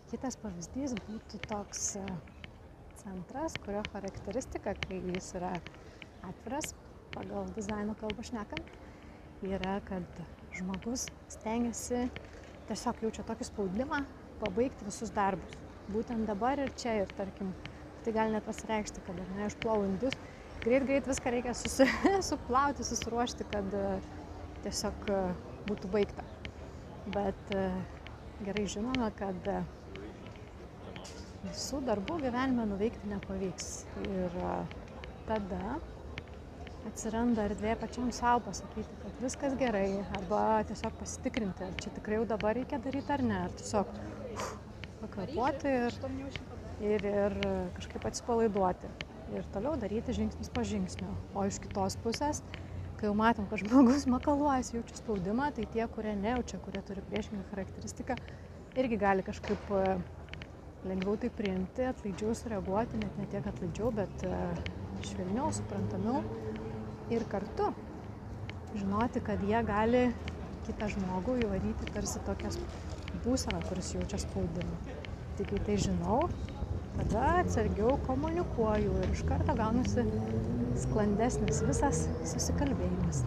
Kitas pavyzdys būtų toks centras, kurio charakteristika, kai jis yra atviras, pagal dizaino kalbą šnekant, yra, kad žmogus stengiasi, tiesiog jaučia tokį spaudimą pabaigti visus darbus. Būtent dabar ir čia, ir tarkim, tai gali net pasireikšti, kad aš plovu indus, greit viską reikia suplauti, susiruošti, kad tiesiog būtų baigta. Bet gerai žinome, kad visų darbų gyvenime nuveikti nepavyks. Ir tada atsiranda erdvė pačiam savo pasakyti, kad viskas gerai, arba tiesiog pasitikrinti, ar čia tikrai jau dabar reikia daryti ar ne, ar tiesiog pakvėpuoti ir kažkaip atsipalaiduoti. Ir toliau daryti žingsnis po žingsnio. O iš kitos pusės, kai jau matom, kad žmogus makaluojasi, jaučia spaudimą, tai tie, kurie nejaučia, kurie turi priešingą charakteristiką, irgi gali kažkaip lengviau tai priimti, atlaidžiau sureaguoti, net ne tiek atlaidžiau, bet švelniau, suprantamiau. Ir kartu žinoti, kad jie gali kitą žmogų įvaryti tarsi tokias būseną, kuris jaučia spaudimą. Tik kai tai žinau, tada atsargiau komunikuoju ir iš karto gaunasi sklandesnis visas susikalbėjimas.